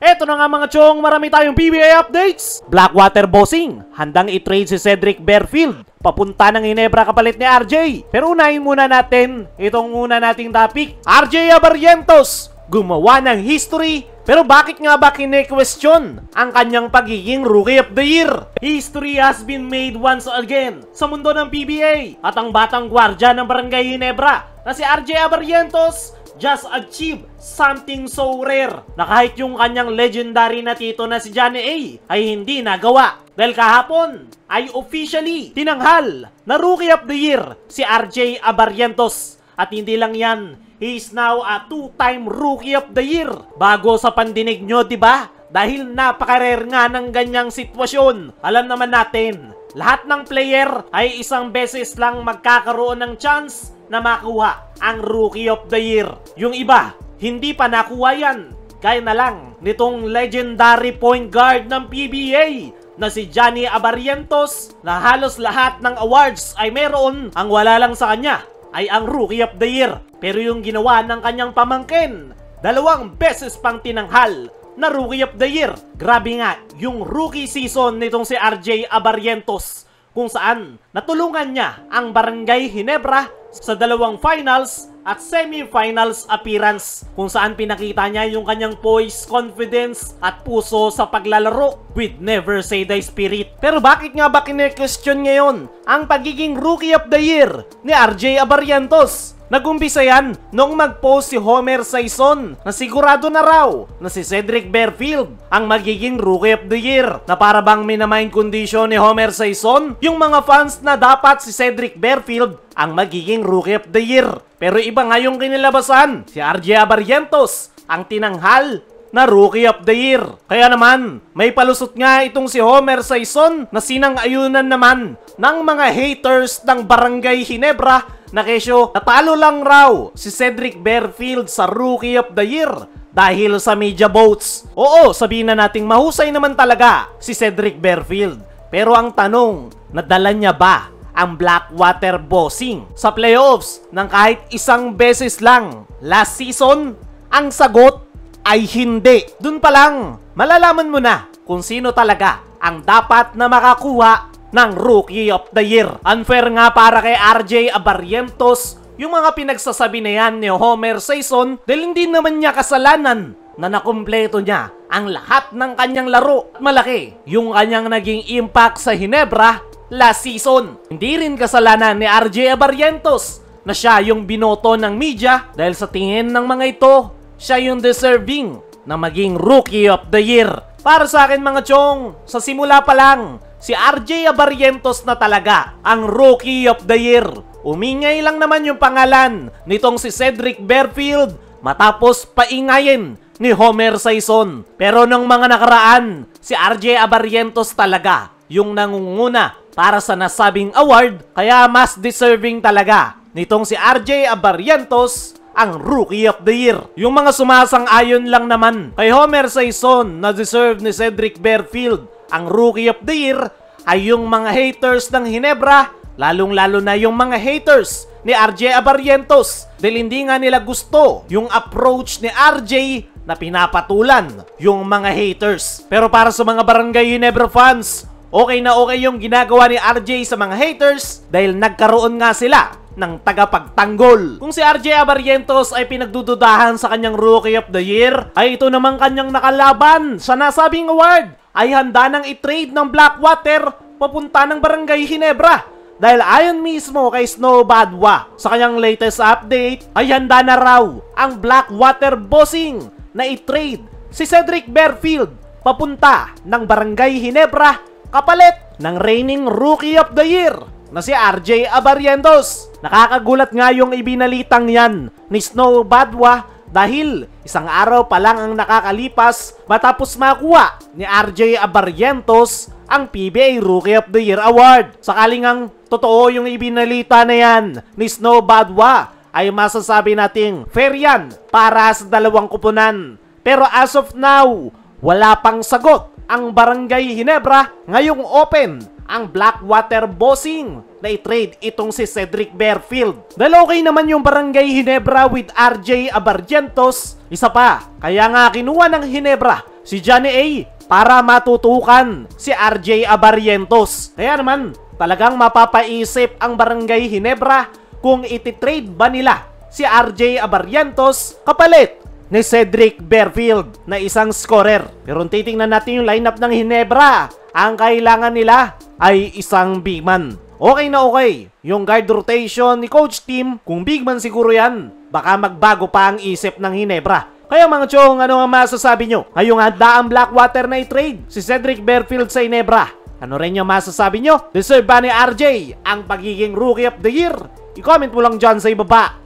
Eto na nga mga chong, marami tayong PBA updates. Blackwater Bossing, handang i-trade si Cedric Berfield papunta ng Ginebra kapalit ni RJ. Pero unahin muna natin itong una nating topic. RJ Abarrientos, gumawa ng history. Pero bakit nga ba kine-question ang kanyang pagiging Rookie of the Year? History has been made once again sa mundo ng PBA. At ang batang gwardya ng Barangay Ginebra na si RJ Abarrientos just achieved something so rare na kahit yung kanyang legendary na tito na si Johnny A ay hindi nagawa. Dahil kahapon ay officially tinanghal na Rookie of the Year si RJ Abarrientos. At hindi lang yan, he is now a two-time Rookie of the Year. Bago sa pandinig nyo, diba? Dahil napaka-rare nga ng ganyang sitwasyon. Alam naman natin, lahat ng player ay isang beses lang magkakaroon ng chance na makuha ang Rookie of the Year. Yung iba, hindi pa nakuha yan. Gaya na lang nitong legendary point guard ng PBA na si Johnny Abarrientos na halos lahat ng awards ay meron. Ang wala lang sa kanya ay ang Rookie of the Year. Pero yung ginawa ng kanyang pamangkin, 2 beses pang tinanghal na Rookie of the Year. Grabe nga yung rookie season nitong si RJ Abarrientos, kung saan natulungan niya ang Barangay Ginebra sa 2 finals at semi-finals appearance, kung saan pinakita niya yung kanyang poise, confidence at puso sa paglalaro with never say die spirit. Pero bakit nga ba kine-question ngayon ang pagiging Rookie of the Year ni RJ Abarrientos? Nag-umpisa yan nung mag-post si Homer Sison na sigurado na raw na si Cedric Berfield ang magiging Rookie of the Year, na para bang minamind condition ni Homer Sison yung mga fans na dapat si Cedric Berfield ang magiging Rookie of the Year. Pero iba nga yung kinilabasan, si RJ Abarrientos ang tinanghal na Rookie of the Year. Kaya naman, may palusot nga itong si Homer Sison na sinang-ayunan naman ng mga haters ng Barangay Ginebra na kesyo natalo lang raw si Cedric Berfield sa Rookie of the Year dahil sa media votes. Oo, sabihin na nating mahusay naman talaga si Cedric Berfield. Pero ang tanong, nadala niya ba ang Blackwater Bossing sa playoffs ng kahit isang beses lang last season? Ang sagot ay hindi. Dun pa lang, malalaman mo na kung sino talaga ang dapat na makakuha ng Rookie of the Year. Unfair nga para kay RJ Abarrientos yung mga pinagsasabi na yan ni Homer Sison dahil hindi naman niya kasalanan na nakumpleto niya ang lahat ng kanyang laro. Malaki yung kanyang naging impact sa Ginebra last season. Hindi rin kasalanan ni RJ Abarrientos na siya yung binoto ng media dahil sa tingin ng mga ito, siya yung deserving na maging Rookie of the Year. Para sa akin mga chong, sa simula pa lang, si RJ Abarrientos na talaga ang Rookie of the Year. Umingay lang naman yung pangalan nitong si Cedric Berfield matapos paingayin ni Homer Sison. Pero nung mga nakaraan, si RJ Abarrientos talaga yung nangunguna para sa nasabing award, kaya mas deserving talaga nitong si RJ Abarrientos ang Rookie of the Year. Yung mga sumasang-ayon lang naman kay Homer Sison na deserve ni Cedric Berfield ang Rookie of the Year ay yung mga haters ng Ginebra, lalong-lalo na yung mga haters ni RJ Abarrientos dahil hindi nga nila gusto yung approach ni RJ na pinapatulan yung mga haters. Pero para sa mga Barangay Ginebra fans, okay na okay yung ginagawa ni RJ sa mga haters dahil nagkaroon nga sila ng tagapagtanggol. Kung si RJ Abarrientos ay pinagdududahan sa kanyang Rookie of the Year, ay ito namang kanyang nakalaban sa nasabing award ay handa nang i-trade ng Blackwater papunta ng Barangay Ginebra. Dahil ayon mismo kay Snow Badwa sa kanyang latest update, ay handa na raw ang Blackwater Bossing na i-trade si Cedric Berfield papunta ng Barangay Ginebra kapalit ng reigning Rookie of the Year na si RJ Abarrientos. Nakakagulat nga yung ibinalitang yan ni Snow Badwa dahil isang araw pa lang ang nakakalipas matapos makuha ni RJ Abarrientos ang PBA Rookie of the Year Award. Sakaling ang totoo yung ibinalita na yan ni Snow Badwa, ay masasabi nating fair yan para sa 2 kupunan. Pero as of now, wala pang sagot ang Barangay Ginebra ngayong open ang Blackwater Bossing na i-trade itong si Cedric Berfield. Dahil okay naman yung Barangay Ginebra with RJ Abarrientos. Isa pa, kaya nga kinuha ng Ginebra si Johnny A para matutukan si RJ Abarrientos. Kaya naman, talagang mapapaisip ang Barangay Ginebra kung ititrade ba nila si RJ Abarrientos kapalit ni Cedric Berfield na isang scorer. Pero titingnan natin yung lineup ng Ginebra. Ang kailangan nila ay isang big man. Okay na okay yung guard rotation ni Coach Tim. Kung big man siguro yan, baka magbago pa ang isip ng Ginebra. Kaya mga chong, ano ang masasabi nyo? Ngayong handa ang Blackwater na i-trade si Cedric Berfield sa Ginebra. Ano rin yung masasabi nyo? Deserve ba ni RJ ang pagiging Rookie of the Year? I-comment mo lang dyan sa ibaba.